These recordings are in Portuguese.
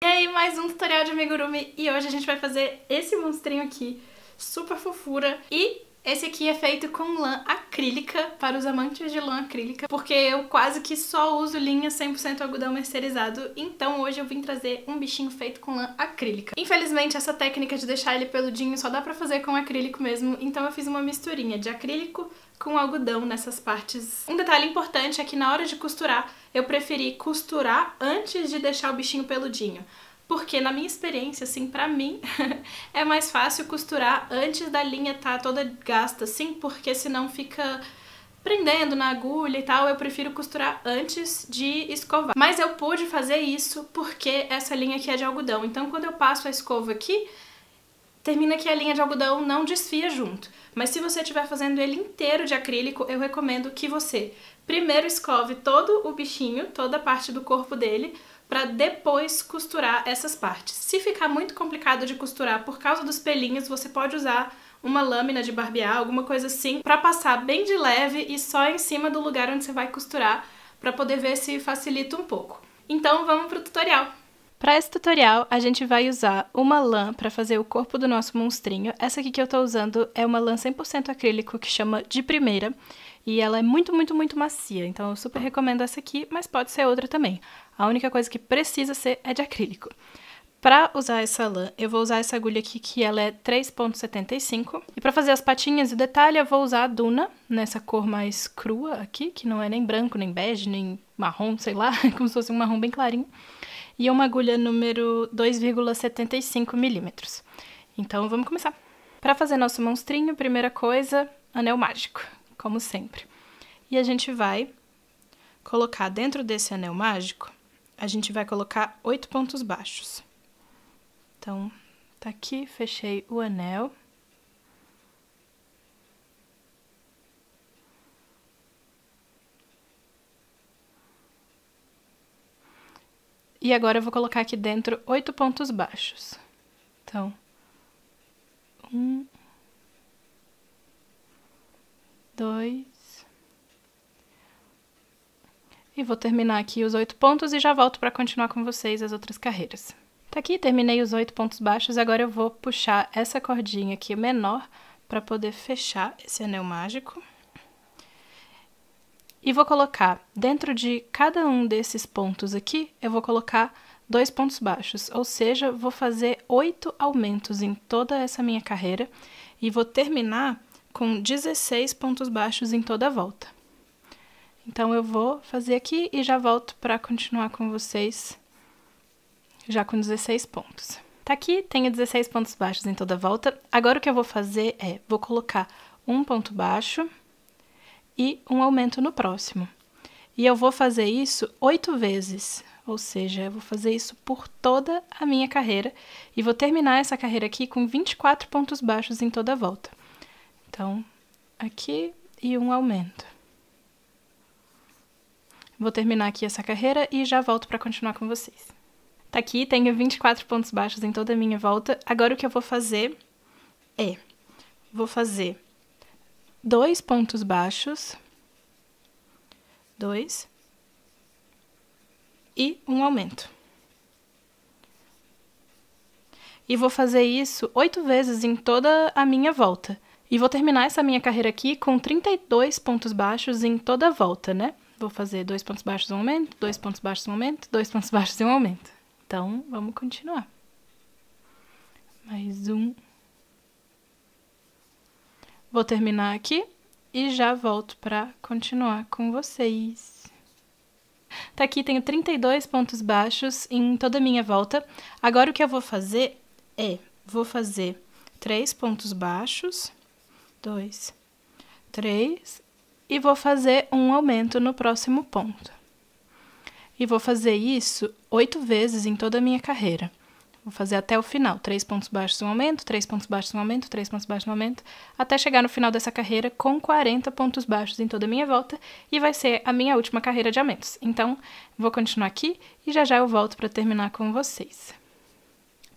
E aí, mais um tutorial de amigurumi, e hoje a gente vai fazer esse monstrinho aqui, super fofura, e esse aqui é feito com lã acrílica, para os amantes de lã acrílica, porque eu quase que só uso linha 100% algodão mercerizado, então hoje eu vim trazer um bichinho feito com lã acrílica. Infelizmente, essa técnica de deixar ele peludinho só dá pra fazer com acrílico mesmo, então eu fiz uma misturinha de acrílico com algodão nessas partes. Um detalhe importante é que na hora de costurar, eu preferi costurar antes de deixar o bichinho peludinho. Porque na minha experiência, assim, pra mim, é mais fácil costurar antes da linha tá toda gasta, assim, porque senão fica prendendo na agulha e tal. Eu prefiro costurar antes de escovar. Mas eu pude fazer isso porque essa linha aqui é de algodão. Então quando eu passo a escova aqui, termina que a linha de algodão não desfia junto. Mas se você estiver fazendo ele inteiro de acrílico, eu recomendo que você primeiro escove todo o bichinho, toda a parte do corpo dele, para depois costurar essas partes. Se ficar muito complicado de costurar por causa dos pelinhos, você pode usar uma lâmina de barbear, alguma coisa assim, para passar bem de leve e só em cima do lugar onde você vai costurar, para poder ver se facilita um pouco. Então vamos pro tutorial! Para esse tutorial, a gente vai usar uma lã para fazer o corpo do nosso monstrinho. Essa aqui que eu tô usando é uma lã 100% acrílico que chama de primeira. E ela é muito macia, então eu super recomendo essa aqui, mas pode ser outra também. A única coisa que precisa ser é de acrílico. Para usar essa lã, eu vou usar essa agulha aqui, que ela é 3,75. E para fazer as patinhas e detalhe, eu vou usar a Duna, nessa cor mais crua aqui, que não é nem branco, nem bege, nem marrom, sei lá, como se fosse um marrom bem clarinho. E uma agulha número 2,75 milímetros. Então vamos começar. Para fazer nosso monstrinho, primeira coisa, anel mágico, como sempre. E a gente vai colocar dentro desse anel mágico, a gente vai colocar 8 pontos baixos. Então, tá aqui, fechei o anel. E agora eu vou colocar aqui dentro 8 pontos baixos. Então, 1, 2... E vou terminar aqui os 8 pontos e já volto para continuar com vocês as outras carreiras. Tá aqui, terminei os 8 pontos baixos, agora eu vou puxar essa cordinha aqui menor para poder fechar esse anel mágico. E vou colocar dentro de cada um desses pontos aqui, eu vou colocar 2 pontos baixos, ou seja, vou fazer 8 aumentos em toda essa minha carreira e vou terminar com 16 pontos baixos em toda a volta. Então eu vou fazer aqui e já volto para continuar com vocês já com 16 pontos. Tá aqui, tenho 16 pontos baixos em toda a volta. Agora o que eu vou fazer é, vou colocar um ponto baixo e um aumento no próximo. E eu vou fazer isso 8 vezes, ou seja, eu vou fazer isso por toda a minha carreira e vou terminar essa carreira aqui com 24 pontos baixos em toda a volta. Então, aqui e um aumento. Vou terminar aqui essa carreira e já volto para continuar com vocês. Tá aqui, tenho 24 pontos baixos em toda a minha volta. Agora o que eu vou fazer é, vou fazer 2 pontos baixos, 2, e um aumento. E vou fazer isso 8 vezes em toda a minha volta. E vou terminar essa minha carreira aqui com 32 pontos baixos em toda a volta, né? Vou fazer 2 pontos baixos, um aumento, 2 pontos baixos, um aumento, 2 pontos baixos e um aumento. Então, vamos continuar. Mais um. Vou terminar aqui e já volto para continuar com vocês. Tá aqui, tenho 32 pontos baixos em toda a minha volta. Agora o que eu vou fazer é, vou fazer 3 pontos baixos, 2, 3... e vou fazer um aumento no próximo ponto. E vou fazer isso 8 vezes em toda a minha carreira. Vou fazer até o final. 3 pontos baixos, um aumento, 3 pontos baixos, um aumento, 3 pontos baixos, um aumento, até chegar no final dessa carreira com 40 pontos baixos em toda a minha volta, e vai ser a minha última carreira de aumentos. Então, vou continuar aqui e já já eu volto para terminar com vocês.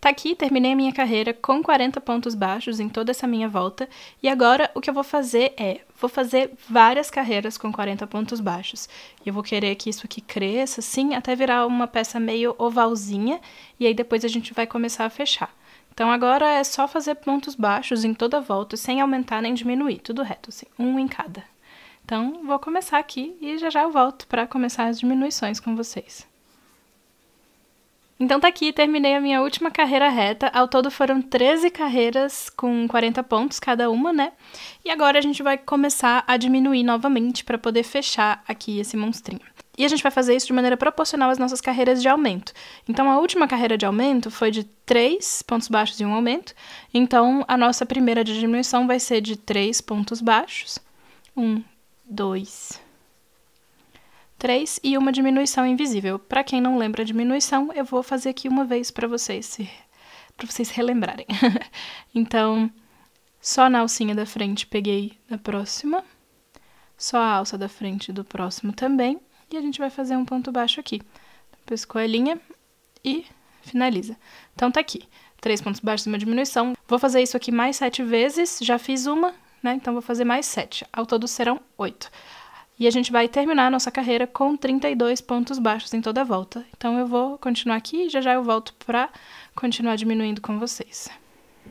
Tá aqui, terminei a minha carreira com 40 pontos baixos em toda essa minha volta. E agora o que eu vou fazer vou fazer várias carreiras com 40 pontos baixos. E eu vou querer que isso aqui cresça, assim, até virar uma peça meio ovalzinha. E aí depois a gente vai começar a fechar. Então agora é só fazer pontos baixos em toda a volta, sem aumentar nem diminuir, tudo reto, assim, um em cada. Então vou começar aqui e já eu volto para começar as diminuições com vocês. Então tá aqui, terminei a minha última carreira reta. Ao todo foram 13 carreiras com 40 pontos cada uma, né? E agora a gente vai começar a diminuir novamente para poder fechar aqui esse monstrinho. E a gente vai fazer isso de maneira proporcional às nossas carreiras de aumento. Então a última carreira de aumento foi de 3 pontos baixos e um aumento. Então a nossa primeira de diminuição vai ser de 3 pontos baixos. 1, 2, 3 e uma diminuição invisível. Para quem não lembra a diminuição, eu vou fazer aqui uma vez para vocês relembrarem. Então, só na alcinha da frente peguei da próxima, só a alça da frente do próximo também, e a gente vai fazer um ponto baixo aqui. Pescou a linha e finaliza. Então tá aqui, 3 pontos baixos e uma diminuição. Vou fazer isso aqui mais 7 vezes, já fiz uma, né? Então vou fazer mais 7. Ao todo serão 8. E a gente vai terminar a nossa carreira com 32 pontos baixos em toda a volta. Então eu vou continuar aqui e já eu volto para continuar diminuindo com vocês.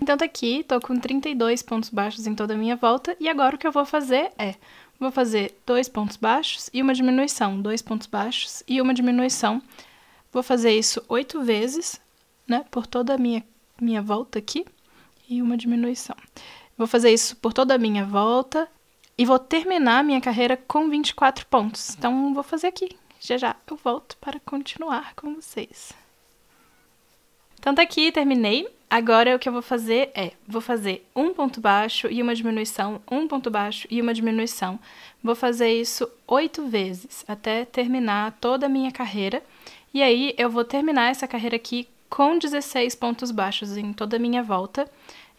Então tá aqui, tô com 32 pontos baixos em toda a minha volta. E agora o que eu vou fazer vou fazer 2 pontos baixos e uma diminuição. 2 pontos baixos e uma diminuição. Vou fazer isso 8 vezes, né? Por toda a minha volta aqui. E uma diminuição. Vou fazer isso por toda a minha volta. E vou terminar a minha carreira com 24 pontos. Então, vou fazer aqui. Já eu volto para continuar com vocês. Então, tá aqui, terminei. Agora, o que eu vou fazer vou fazer um ponto baixo e uma diminuição, um ponto baixo e uma diminuição. Vou fazer isso 8 vezes, até terminar toda a minha carreira. E aí, eu vou terminar essa carreira aqui com 16 pontos baixos em toda a minha volta.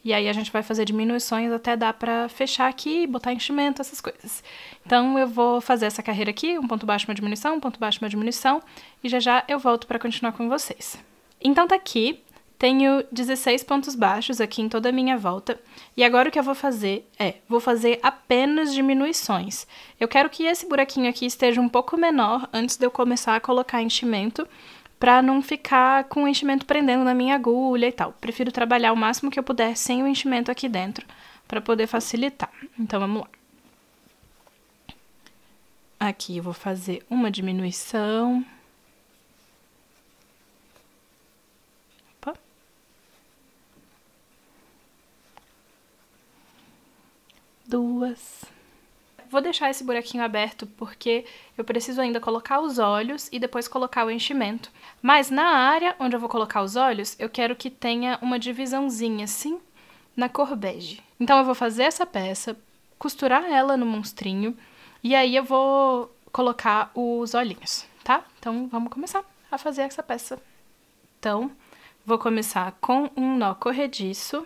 E aí a gente vai fazer diminuições até dar pra fechar aqui, botar enchimento, essas coisas. Então eu vou fazer essa carreira aqui, um ponto baixo, uma diminuição, um ponto baixo, uma diminuição, e já eu volto pra continuar com vocês. Então tá aqui, tenho 16 pontos baixos aqui em toda a minha volta, e agora o que eu vou fazer vou fazer apenas diminuições. Eu quero que esse buraquinho aqui esteja um pouco menor antes de eu começar a colocar enchimento, para não ficar com o enchimento prendendo na minha agulha e tal. Prefiro trabalhar o máximo que eu puder sem o enchimento aqui dentro, para poder facilitar. Então, vamos lá. Aqui eu vou fazer uma diminuição. Opa. Duas. Vou deixar esse buraquinho aberto porque eu preciso ainda colocar os olhos e depois colocar o enchimento. Mas na área onde eu vou colocar os olhos, eu quero que tenha uma divisãozinha assim, na cor bege. Então eu vou fazer essa peça, costurar ela no monstrinho e aí eu vou colocar os olhinhos, tá? Então vamos começar a fazer essa peça. Então, vou começar com um nó corrediço.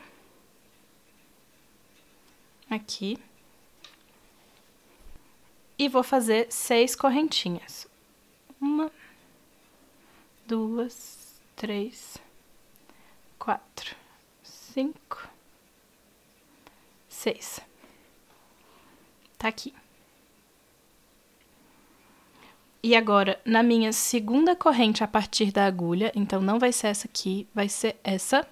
Aqui. E vou fazer 6 correntinhas. 1, 2, 3, 4, 5, 6. Tá aqui. E agora, na minha segunda corrente a partir da agulha, então não vai ser essa aqui, vai ser essa,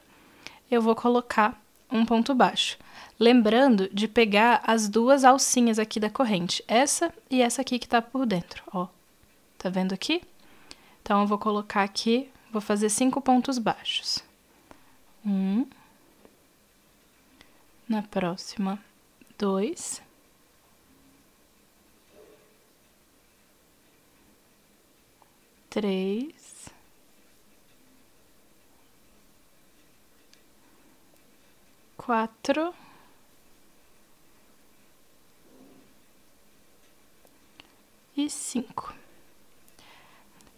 eu vou colocar um ponto baixo. Lembrando de pegar as duas alcinhas aqui da corrente, essa e essa aqui que tá por dentro, ó. Tá vendo aqui? Então, eu vou colocar aqui, vou fazer 5 pontos baixos. 1. Na próxima, 2. 3. 4. E 5.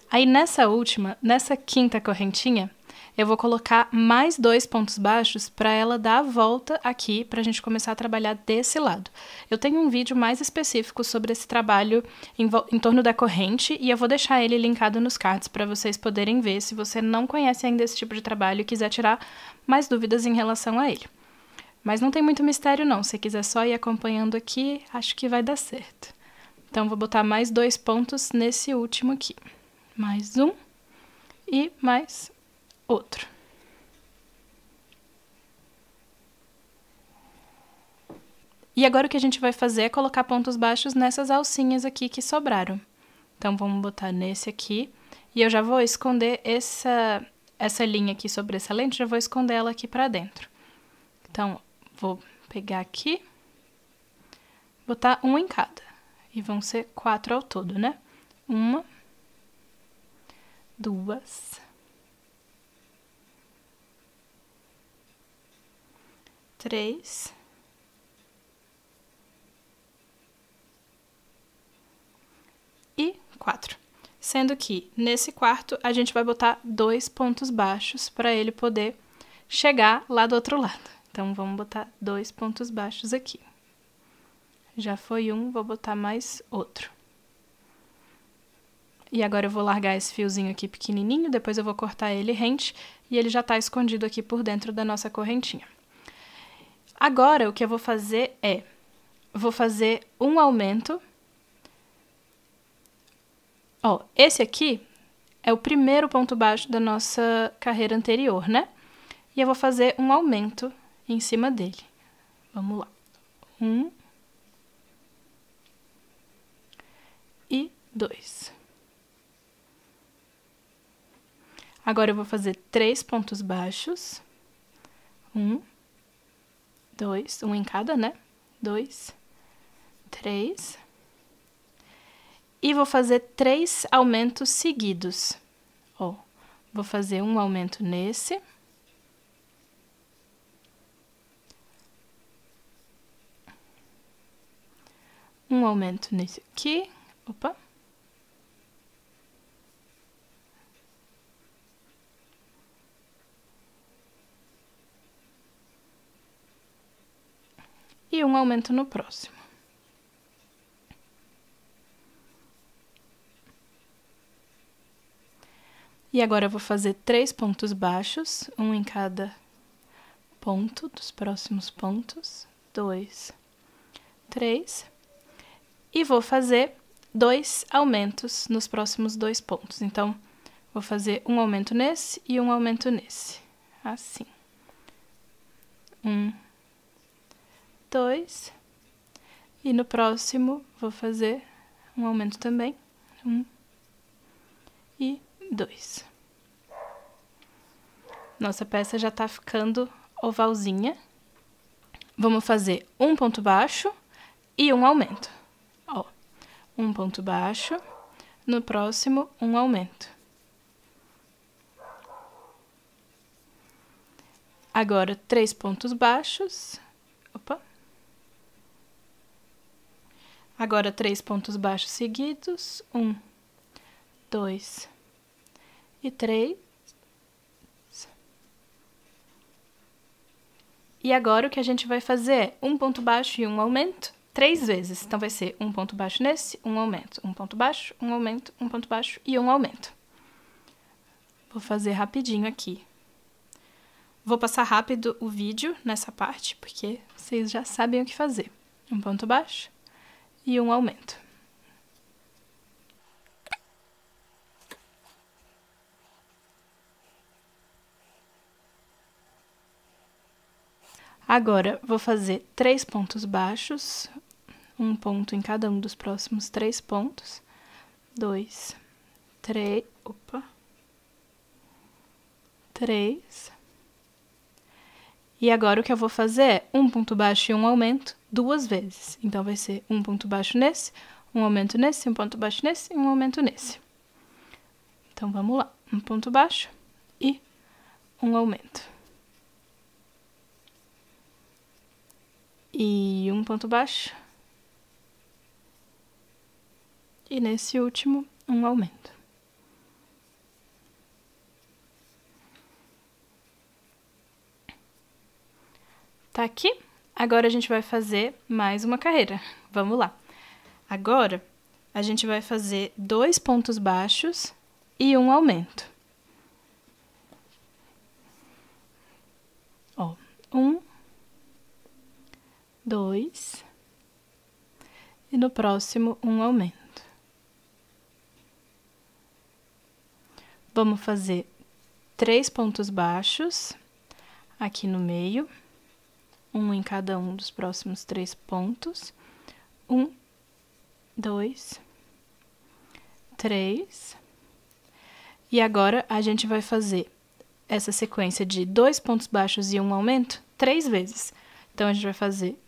Aí nessa última, nessa quinta correntinha, eu vou colocar mais 2 pontos baixos para ela dar a volta aqui, para a gente começar a trabalhar desse lado. Eu tenho um vídeo mais específico sobre esse trabalho em torno da corrente, e eu vou deixar ele linkado nos cards para vocês poderem ver, se você não conhece ainda esse tipo de trabalho e quiser tirar mais dúvidas em relação a ele. Mas não tem muito mistério não, se quiser só ir acompanhando aqui, acho que vai dar certo. Então, vou botar mais 2 pontos nesse último aqui. Mais um e mais outro. E agora o que a gente vai fazer é colocar pontos baixos nessas alcinhas aqui que sobraram. Então, vamos botar nesse aqui. E eu já vou esconder essa linha aqui sobressalente, já vou esconder ela aqui pra dentro. Então, vou pegar aqui, botar um em cada. E vão ser 4 ao todo, né? 1, 2, 3, 4. Sendo que nesse quarto a gente vai botar 2 pontos baixos para ele poder chegar lá do outro lado. Então, vamos botar 2 pontos baixos aqui. Já foi um, vou botar mais outro. E agora eu vou largar esse fiozinho aqui pequenininho, depois eu vou cortar ele rente, e ele já tá escondido aqui por dentro da nossa correntinha. Agora, o que eu vou fazer é, vou fazer um aumento. Ó, esse aqui é o primeiro ponto baixo da nossa carreira anterior, né? E eu vou fazer um aumento em cima dele. Vamos lá. 1 e 2. Agora eu vou fazer 3 pontos baixos. 1, 2, um em cada, né? 2, 3. E vou fazer 3 aumentos seguidos. Ó, vou fazer um aumento nesse. Um aumento nesse aqui. Opa. E um aumento no próximo. E agora eu vou fazer 3 pontos baixos, um em cada ponto dos próximos pontos. 2, 3. E vou fazer 2 aumentos nos próximos 2 pontos. Então, vou fazer um aumento nesse e um aumento nesse. Assim. 1, 2. E no próximo, vou fazer um aumento também. 1 e 2. Nossa peça já tá ficando ovalzinha. Vamos fazer um ponto baixo e um aumento. Ó, um ponto baixo, no próximo, um aumento. Agora, 3 pontos baixos. Opa. Agora, 3 pontos baixos seguidos. 1, 2 e 3. E agora o que a gente vai fazer é um ponto baixo e um aumento 3 vezes. Então, vai ser um ponto baixo nesse, um aumento. Um ponto baixo, um aumento, um ponto baixo e um aumento. Vou fazer rapidinho aqui. Vou passar rápido o vídeo nessa parte, porque vocês já sabem o que fazer. Um ponto baixo e um aumento. Agora, vou fazer 3 pontos baixos, um ponto em cada um dos próximos 3 pontos. 2, 3, opa. 3. E agora o que eu vou fazer é um ponto baixo e um aumento 2 vezes. Então, vai ser um ponto baixo nesse, um aumento nesse, um ponto baixo nesse e um aumento nesse. Então, vamos lá. Um ponto baixo e um aumento. E um ponto baixo. E nesse último, um aumento. Tá aqui? Agora a gente vai fazer mais uma carreira. Vamos lá. Agora, a gente vai fazer 2 pontos baixos e um aumento. Ó, 1, 2, e no próximo um aumento. Vamos fazer 3 pontos baixos aqui no meio, um em cada um dos próximos 3 pontos. 1, 2, 3. E agora a gente vai fazer essa sequência de 2 pontos baixos e um aumento 3 vezes. Então a gente vai fazer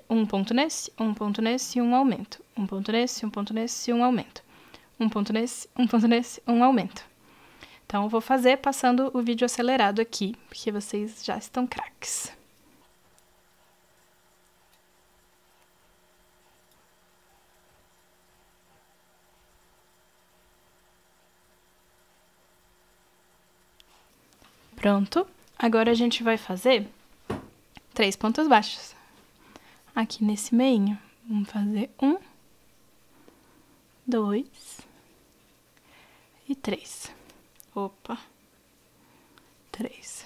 um ponto nesse e um aumento. Um ponto nesse e um aumento. Um ponto nesse, um aumento. Então, eu vou fazer passando o vídeo acelerado aqui, porque vocês já estão craques. Pronto. Agora a gente vai fazer 3 pontos baixos. Aqui nesse meinho, vamos fazer 1, 2 e 3. Opa, 3.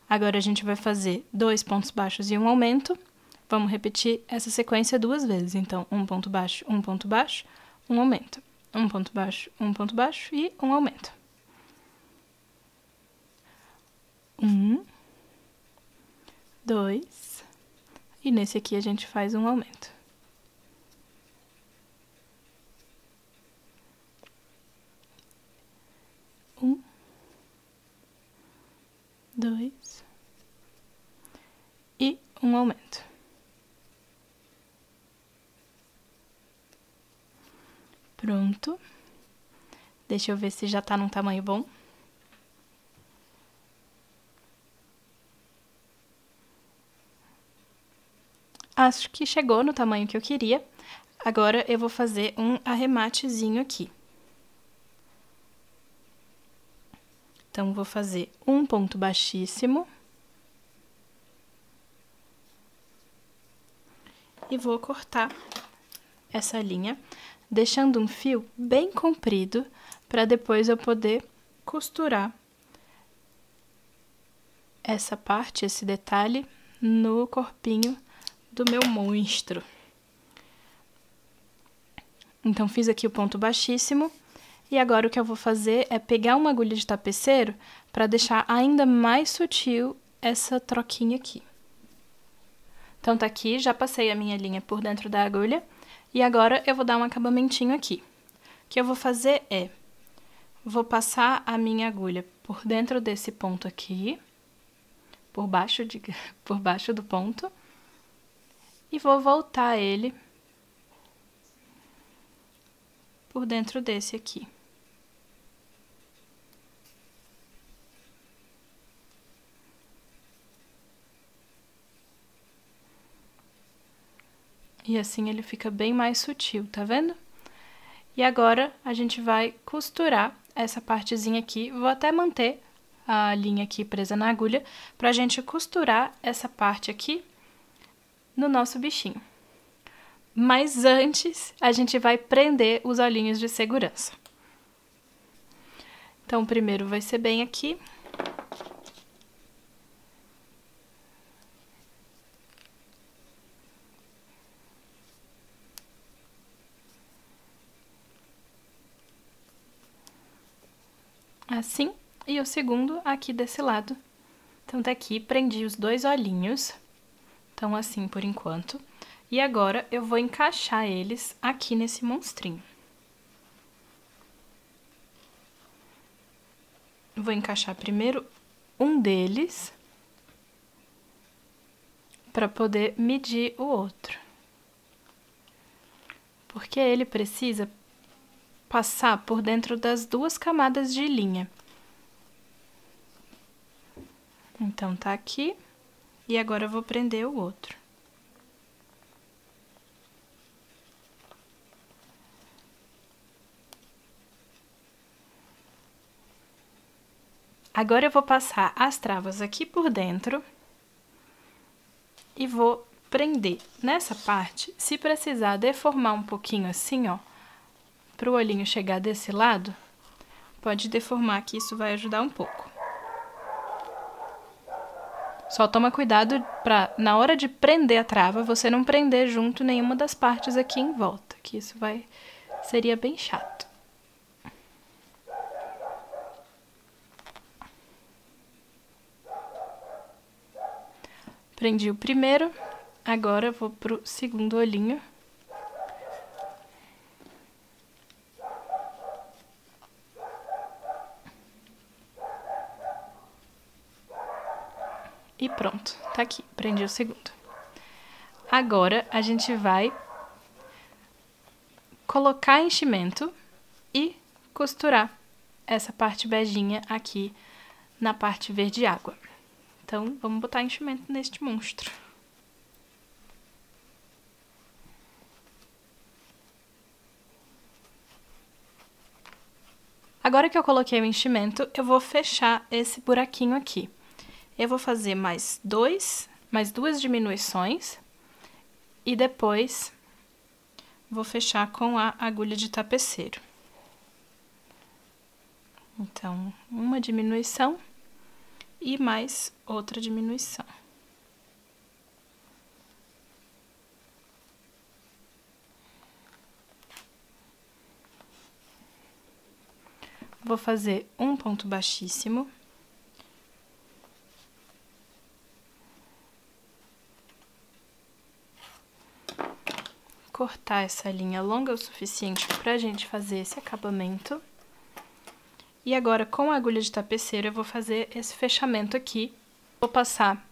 Agora a gente vai fazer 2 pontos baixos e um aumento. Vamos repetir essa sequência 2 vezes. Então, um ponto baixo, um aumento. Um ponto baixo e um aumento. 1, 2, e nesse aqui a gente faz um aumento. Um, 2 e um aumento. Pronto. Deixa eu ver se já tá num tamanho bom. Acho que chegou no tamanho que eu queria. Agora eu vou fazer um arrematezinho aqui. Então, vou fazer um ponto baixíssimo. E vou cortar essa linha, deixando um fio bem comprido, para depois eu poder costurar essa parte, esse detalhe, no corpinho do meu monstro. Então, fiz aqui o ponto baixíssimo. E agora o que eu vou fazer é pegar uma agulha de tapeceiro para deixar ainda mais sutil essa troquinha aqui. Então, tá aqui, já passei a minha linha por dentro da agulha. E agora eu vou dar um acabamentinho aqui. O que eu vou fazer é, vou passar a minha agulha por dentro desse ponto aqui, por baixo do ponto. E vou voltar ele por dentro desse aqui. E assim ele fica bem mais sutil, tá vendo? E agora a gente vai costurar essa partezinha aqui. Vou até manter a linha aqui presa na agulha pra gente costurar essa parte aqui no nosso bichinho. Mas antes, a gente vai prender os olhinhos de segurança. Então, primeiro vai ser bem aqui. Assim, e o segundo aqui desse lado. Então, tá aqui, prendi os 2 olhinhos. Então, assim por enquanto. E agora, eu vou encaixar eles aqui nesse monstrinho. Vou encaixar primeiro um deles, para poder medir o outro. Porque ele precisa passar por dentro das 2 camadas de linha. Então, tá aqui. E agora eu vou prender o outro. Agora eu vou passar as travas aqui por dentro e vou prender nessa parte. Se precisar deformar um pouquinho assim, ó, para o olhinho chegar desse lado, pode deformar que isso vai ajudar um pouco. Só toma cuidado para, na hora de prender a trava, você não prender junto nenhuma das partes aqui em volta, que isso seria bem chato. Prendi o primeiro, agora eu vou pro segundo olhinho. E pronto, tá aqui, prendi o segundo. Agora, a gente vai colocar enchimento e costurar essa parte beijinha aqui na parte verde água. Então, vamos botar enchimento neste monstro. Agora que eu coloquei o enchimento, eu vou fechar esse buraquinho aqui. Eu vou fazer mais duas diminuições e depois vou fechar com a agulha de tapeceiro. Então, uma diminuição e mais outra diminuição. Vou fazer um ponto baixíssimo. Cortar essa linha longa o suficiente pra gente fazer esse acabamento. E agora, com a agulha de tapeceiro, eu vou fazer esse fechamento aqui. Vou passar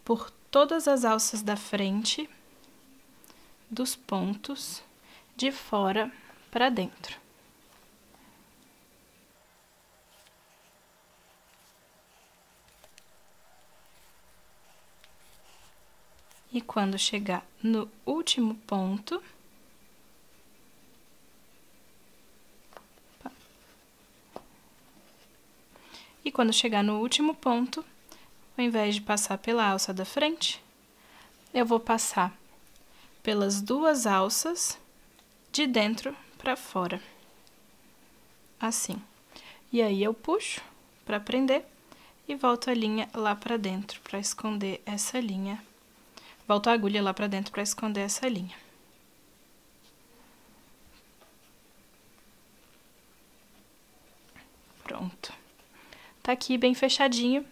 por todas as alças da frente, dos pontos, de fora pra dentro. E quando chegar no último ponto, ao invés de passar pela alça da frente, eu vou passar pelas duas alças de dentro para fora. Assim. E aí eu puxo para prender e volto a linha lá para dentro para esconder essa linha. Volto a agulha lá para dentro para esconder essa linha. Pronto. Tá aqui bem fechadinho.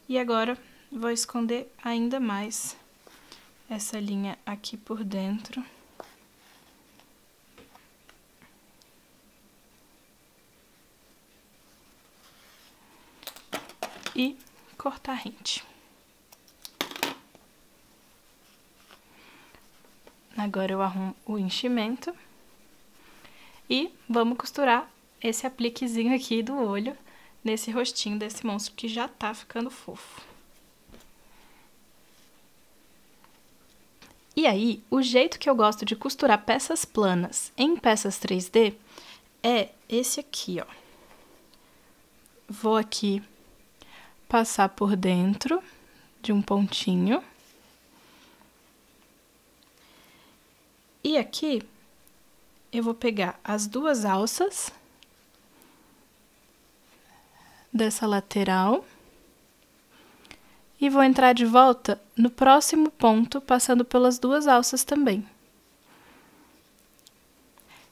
E agora, vou esconder ainda mais essa linha aqui por dentro. E cortar rente. Agora eu arrumo o enchimento e vamos costurar esse apliquezinho aqui do olho nesse rostinho desse monstro que já tá ficando fofo. E aí, o jeito que eu gosto de costurar peças planas em peças 3D é esse aqui, ó. Vou aqui passar por dentro de um pontinho. E aqui, eu vou pegar as duas alças dessa lateral e vou entrar de volta no próximo ponto, passando pelas duas alças também.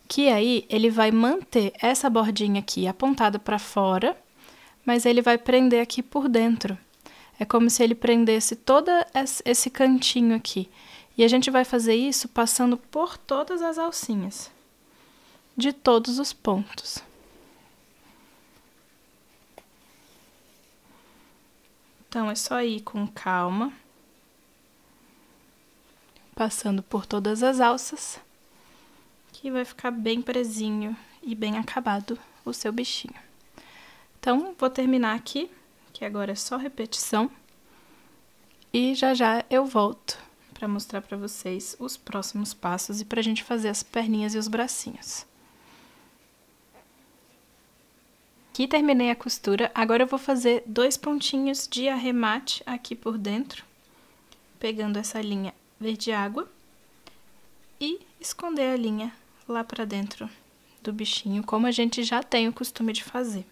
Que aí, ele vai manter essa bordinha aqui apontada para fora, mas ele vai prender aqui por dentro. É como se ele prendesse todo esse cantinho aqui. E a gente vai fazer isso passando por todas as alcinhas, de todos os pontos. Então, é só ir com calma, passando por todas as alças, que vai ficar bem presinho e bem acabado o seu bichinho. Então, vou terminar aqui, que agora é só repetição, e já já eu volto para mostrar para vocês os próximos passos e para a gente fazer as perninhas e os bracinhos. Aqui terminei a costura, agora eu vou fazer 2 pontinhos de arremate aqui por dentro, pegando essa linha verde água e esconder a linha lá pra dentro do bichinho, como a gente já tem o costume de fazer.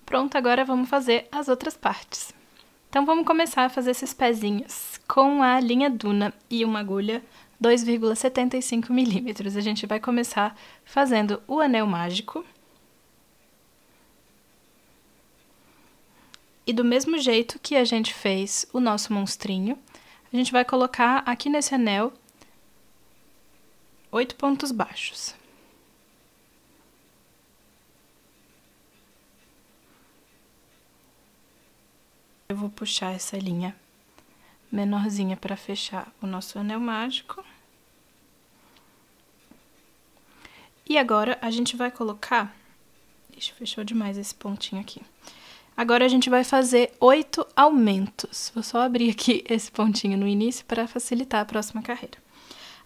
Pronto, agora vamos fazer as outras partes. Então, vamos começar a fazer esses pezinhos com a linha Duna e uma agulha 2,75 milímetros. A gente vai começar fazendo o anel mágico. E do mesmo jeito que a gente fez o nosso monstrinho, a gente vai colocar aqui nesse anel 8 pontos baixos. Eu vou puxar essa linha menorzinha para fechar o nosso anel mágico. E agora a gente vai colocar... Ixi, fechou demais esse pontinho aqui. Agora a gente vai fazer 8 aumentos. Vou só abrir aqui esse pontinho no início para facilitar a próxima carreira.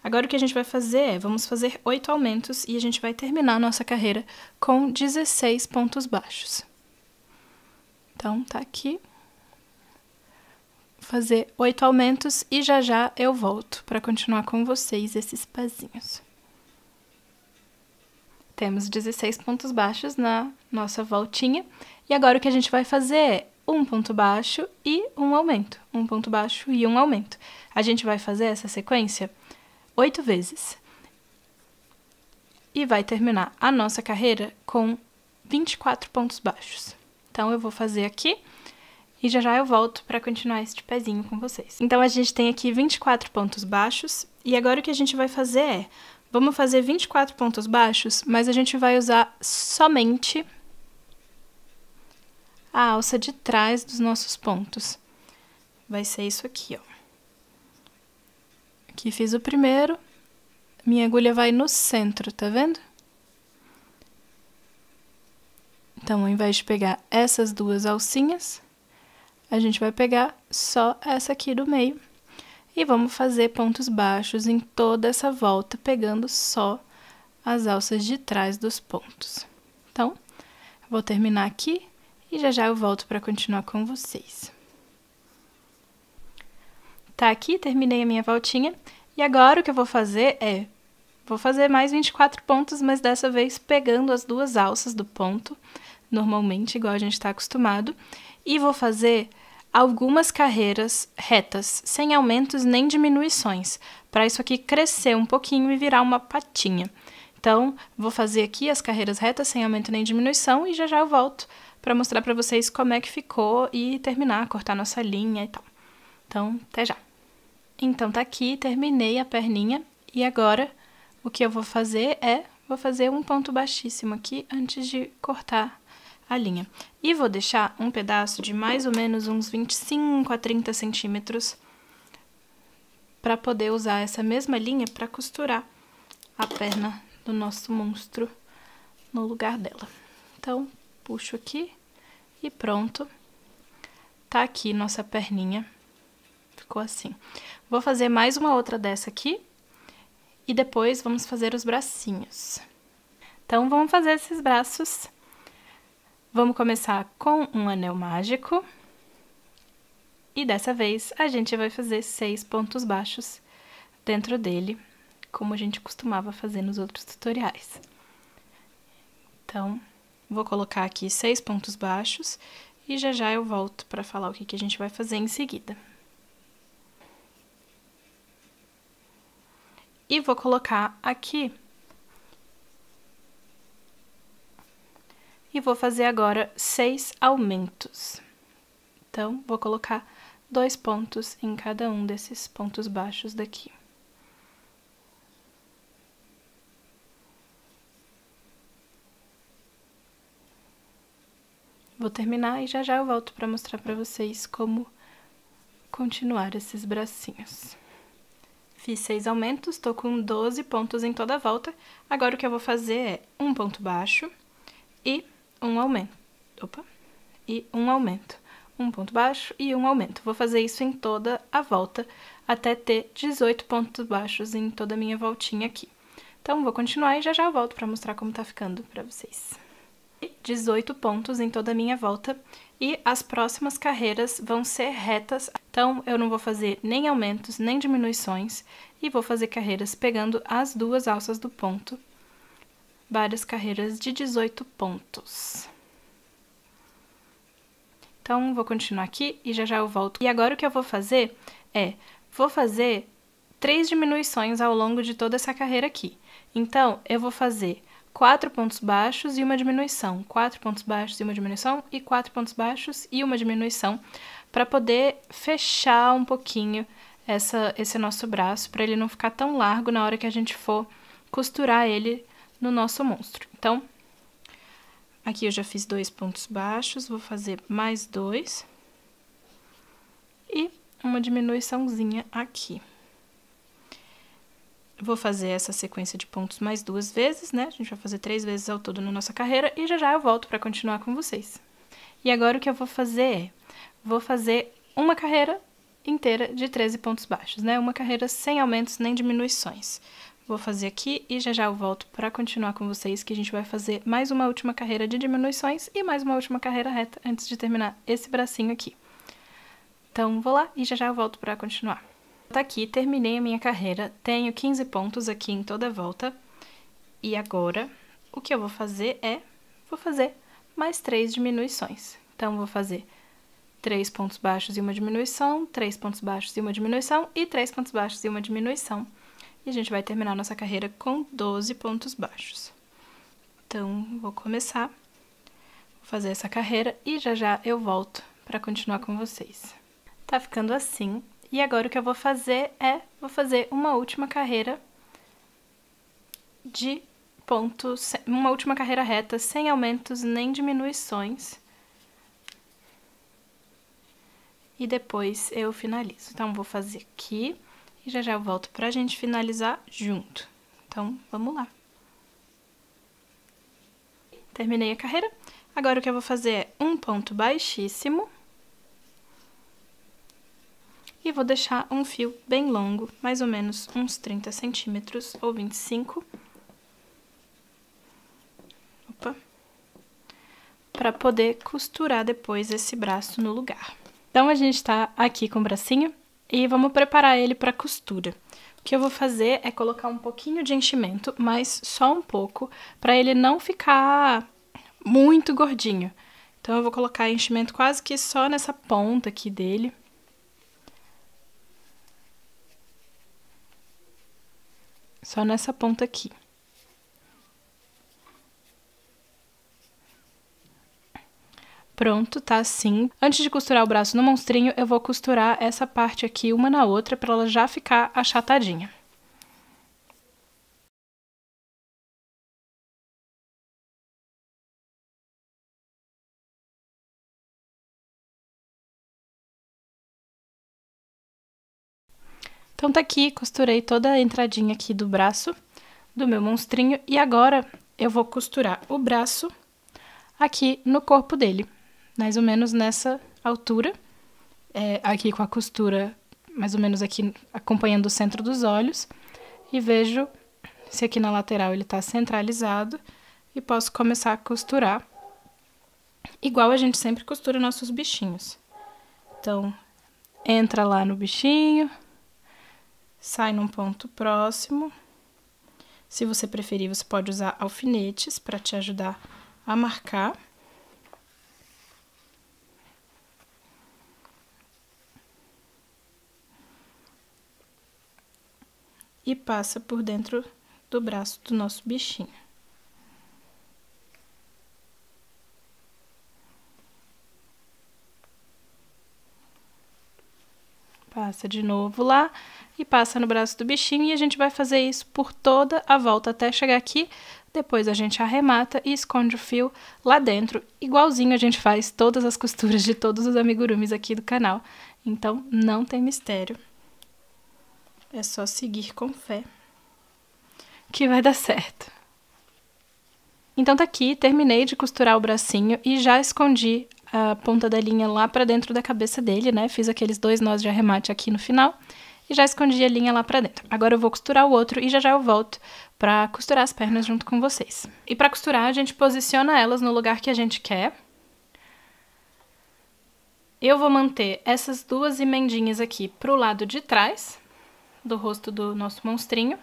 Agora o que a gente vai fazer é, vamos fazer 8 aumentos e a gente vai terminar a nossa carreira com 16 pontos baixos. Então, tá aqui. Fazer 8 aumentos e já já eu volto para continuar com vocês esses pezinhos. Temos 16 pontos baixos na nossa voltinha. E agora o que a gente vai fazer é um ponto baixo e um aumento. Um ponto baixo e um aumento. A gente vai fazer essa sequência 8 vezes. E vai terminar a nossa carreira com 24 pontos baixos. Então, eu vou fazer aqui. E já já eu volto para continuar este pezinho com vocês. Então, a gente tem aqui 24 pontos baixos. E agora o que a gente vai fazer é... Vamos fazer 24 pontos baixos, mas a gente vai usar somente a alça de trás dos nossos pontos. Vai ser isso aqui, ó. Aqui fiz o primeiro. Minha agulha vai no centro, tá vendo? Então, ao invés de pegar essas duas alcinhas... A gente vai pegar só essa aqui do meio e vamos fazer pontos baixos em toda essa volta, pegando só as alças de trás dos pontos. Então, vou terminar aqui e já já eu volto para continuar com vocês. Tá aqui, terminei a minha voltinha e agora o que eu vou fazer é... Vou fazer mais 24 pontos, mas dessa vez pegando as duas alças do ponto, normalmente, igual a gente está acostumado, e vou fazer... algumas carreiras retas, sem aumentos nem diminuições, para isso aqui crescer um pouquinho e virar uma patinha. Então, vou fazer aqui as carreiras retas sem aumento nem diminuição e já já eu volto para mostrar para vocês como é que ficou e terminar, cortar nossa linha e tal. Então, até já. Então, tá aqui, terminei a perninha e agora o que eu vou fazer é, vou fazer um ponto baixíssimo aqui antes de cortar a linha. E vou deixar um pedaço de mais ou menos uns 25 a 30 centímetros para poder usar essa mesma linha para costurar a perna do nosso monstro no lugar dela. Então, puxo aqui e pronto. Tá aqui nossa perninha. Ficou assim. Vou fazer mais uma outra dessa aqui e depois vamos fazer os bracinhos. Então, vamos fazer esses braços. Vamos começar com um anel mágico. E dessa vez a gente vai fazer 6 pontos baixos dentro dele, como a gente costumava fazer nos outros tutoriais. Então, vou colocar aqui 6 pontos baixos e já já eu volto para falar o que a gente vai fazer em seguida. E vou colocar aqui. E vou fazer agora 6 aumentos. Então, vou colocar 2 pontos em cada um desses pontos baixos daqui. Vou terminar e já já eu volto para mostrar para vocês como continuar esses bracinhos. Fiz 6 aumentos, tô com 12 pontos em toda a volta. Agora o que eu vou fazer é um ponto baixo e um aumento. E um aumento. Um ponto baixo e um aumento. Vou fazer isso em toda a volta até ter 18 pontos baixos em toda a minha voltinha aqui. Então, vou continuar e já já eu volto para mostrar como tá ficando para vocês. 18 pontos em toda a minha volta e as próximas carreiras vão ser retas, então eu não vou fazer nem aumentos nem diminuições e vou fazer carreiras pegando as 2 alças do ponto, várias carreiras de 18 pontos. Então, vou continuar aqui e já já eu volto. E agora o que eu vou fazer é, vou fazer 3 diminuições ao longo de toda essa carreira aqui. Então, eu vou fazer 4 pontos baixos e uma diminuição, 4 pontos baixos e uma diminuição, e 4 pontos baixos e uma diminuição, para poder fechar um pouquinho esse nosso braço, para ele não ficar tão largo na hora que a gente for costurar ele no nosso monstro. Então, aqui eu já fiz 2 pontos baixos, vou fazer mais 2, e uma diminuiçãozinha aqui. Vou fazer essa sequência de pontos mais 2 vezes, né? A gente vai fazer 3 vezes ao todo na nossa carreira e já já eu volto para continuar com vocês. E agora o que eu vou fazer é, vou fazer uma carreira inteira de 13 pontos baixos, né? Uma carreira sem aumentos nem diminuições. Vou fazer aqui e já já eu volto para continuar com vocês, que a gente vai fazer mais uma última carreira de diminuições e mais uma última carreira reta antes de terminar esse bracinho aqui. Então, vou lá e já já eu volto para continuar. Tá aqui, terminei a minha carreira, tenho 15 pontos aqui em toda a volta. E agora, o que eu vou fazer é, vou fazer mais 3 diminuições. Então, vou fazer 3 pontos baixos e uma diminuição, 3 pontos baixos e uma diminuição, e 3 pontos baixos e uma diminuição. E a gente vai terminar a nossa carreira com 12 pontos baixos. Então, vou começar, vou fazer essa carreira e já já eu volto para continuar com vocês. Tá ficando assim. E agora o que eu vou fazer é, vou fazer uma última carreira de pontos, uma última carreira reta, sem aumentos nem diminuições. E depois eu finalizo. Então, vou fazer aqui e já já eu volto pra gente finalizar junto. Então, vamos lá. Terminei a carreira. Agora o que eu vou fazer é um ponto baixíssimo. E vou deixar um fio bem longo, mais ou menos uns 30 centímetros ou 25. Para poder costurar depois esse braço no lugar. Então, a gente tá aqui com o bracinho e vamos preparar ele para costura. O que eu vou fazer é colocar um pouquinho de enchimento, mas só um pouco, para ele não ficar muito gordinho. Então, eu vou colocar enchimento quase que só nessa ponta aqui dele. Só nessa ponta aqui. Pronto, tá assim. Antes de costurar o braço no monstrinho, eu vou costurar essa parte aqui uma na outra para ela já ficar achatadinha. Então tá aqui, costurei toda a entradinha aqui do braço do meu monstrinho e agora eu vou costurar o braço aqui no corpo dele, mais ou menos nessa altura, aqui com a costura mais ou menos aqui acompanhando o centro dos olhos e vejo se aqui na lateral ele tá centralizado e posso começar a costurar igual a gente sempre costura nossos bichinhos. Então, entra lá no bichinho, sai num ponto próximo. Se você preferir, você pode usar alfinetes para te ajudar a marcar. E passa por dentro do braço do nosso bichinho. passa de novo lá e passa no braço do bichinho, e a gente vai fazer isso por toda a volta até chegar aqui. Depois a gente arremata e esconde o fio lá dentro, igualzinho a gente faz todas as costuras de todos os amigurumis aqui do canal. Então não tem mistério, é só seguir com fé que vai dar certo. Então tá aqui, terminei de costurar o bracinho e já escondi a ponta da linha lá pra dentro da cabeça dele, né? Fiz aqueles 2 nós de arremate aqui no final e já escondi a linha lá pra dentro. Agora eu vou costurar o outro e já eu volto pra costurar as pernas junto com vocês. E pra costurar, a gente posiciona elas no lugar que a gente quer. Eu vou manter essas 2 emendinhas aqui pro lado de trás do rosto do nosso monstrinho.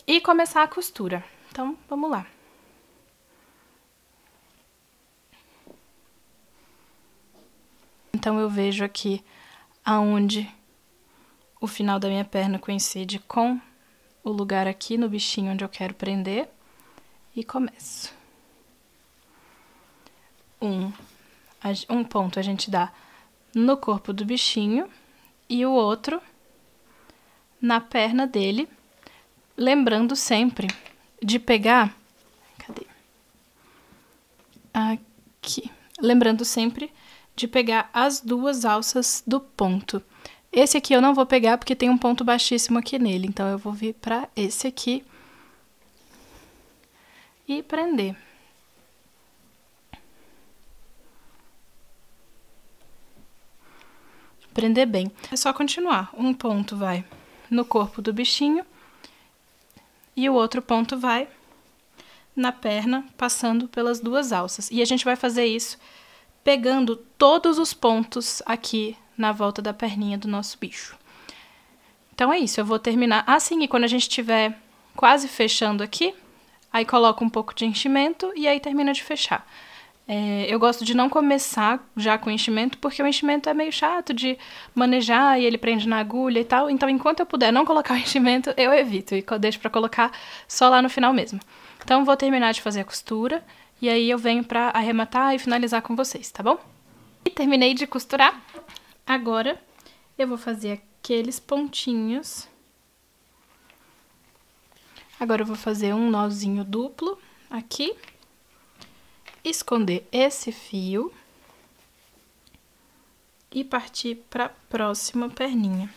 E começar a costura. Então, vamos lá. Então, eu vejo aqui aonde o final da minha perna coincide com o lugar aqui no bichinho onde eu quero prender. E começo. Um ponto a gente dá no corpo do bichinho e o outro na perna dele. Lembrando sempre de pegar... Cadê? Aqui. Lembrando sempre de pegar as 2 alças do ponto. Esse aqui eu não vou pegar porque tem um ponto baixíssimo aqui nele. Então, eu vou vir pra esse aqui e prender. Prender bem. É só continuar. Um ponto vai no corpo do bichinho. E o outro ponto vai na perna, passando pelas 2 alças. E a gente vai fazer isso pegando todos os pontos aqui na volta da perninha do nosso bicho. Então é isso, eu vou terminar assim, e quando a gente estiver quase fechando aqui, aí coloca um pouco de enchimento e aí termina de fechar. Eu gosto de não começar já com enchimento, porque o enchimento é meio chato de manejar e ele prende na agulha e tal. Então, enquanto eu puder não colocar o enchimento, eu evito e deixo pra colocar só lá no final mesmo. Então, vou terminar de fazer a costura e aí eu venho pra arrematar e finalizar com vocês, tá bom? E terminei de costurar. Agora, eu vou fazer aqueles pontinhos. Agora, eu vou fazer um nozinho duplo aqui. Esconder esse fio e partir para a próxima perninha.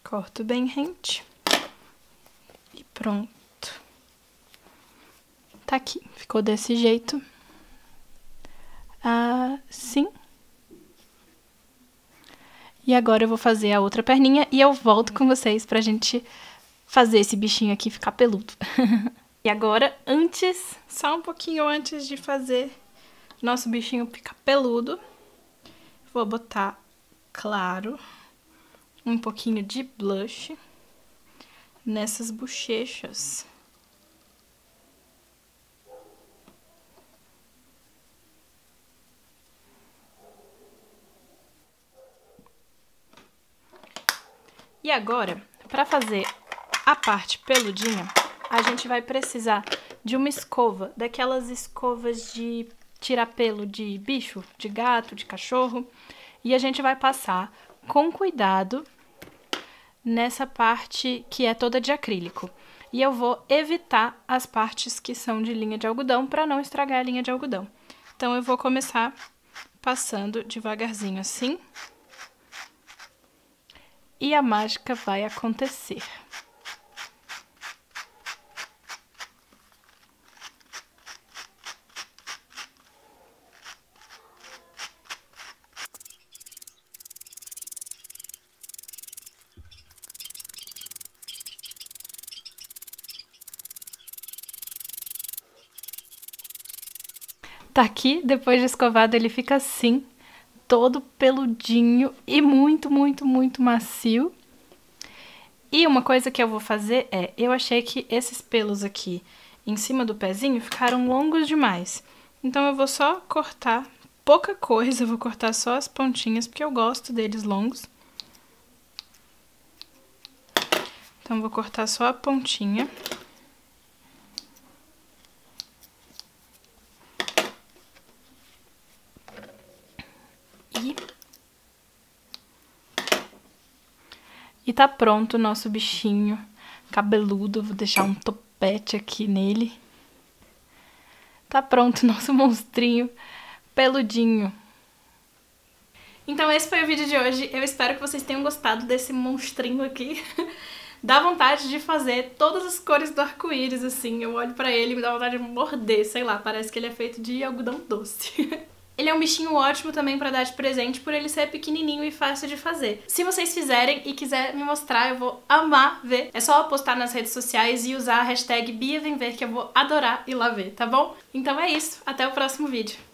Corto bem rente e pronto. Tá aqui, ficou desse jeito, assim. E agora eu vou fazer a outra perninha e eu volto com vocês pra gente fazer esse bichinho aqui ficar peludo. E agora, só um pouquinho antes de fazer nosso bichinho ficar peludo, vou botar, claro, um pouquinho de blush nessas bochechas. E agora, para fazer a parte peludinha, a gente vai precisar de uma escova, daquelas escovas de tirar pelo de bicho, de gato, de cachorro. E a gente vai passar com cuidado nessa parte que é toda de acrílico. E eu vou evitar as partes que são de linha de algodão para não estragar a linha de algodão. Então, eu vou começar passando devagarzinho assim. E a mágica vai acontecer. Tá aqui, depois de escovado, ele fica assim, todo peludinho e muito, muito, muito macio. E uma coisa que eu vou fazer eu achei que esses pelos aqui em cima do pezinho ficaram longos demais. Então eu vou só cortar pouca coisa, eu vou cortar só as pontinhas, porque eu gosto deles longos. Então eu vou cortar só a pontinha. E tá pronto o nosso bichinho cabeludo. Vou deixar um topete aqui nele. Tá pronto o nosso monstrinho peludinho. Então esse foi o vídeo de hoje. Eu espero que vocês tenham gostado desse monstrinho aqui. Dá vontade de fazer todas as cores do arco-íris, assim. Eu olho pra ele e me dá vontade de morder, sei lá. Parece que ele é feito de algodão doce. Ele é um bichinho ótimo também pra dar de presente por ele ser pequenininho e fácil de fazer. Se vocês fizerem e quiser me mostrar, eu vou amar ver. É só postar nas redes sociais e usar a hashtag BiaVemVer, que eu vou adorar ir lá ver, tá bom? Então é isso, até o próximo vídeo.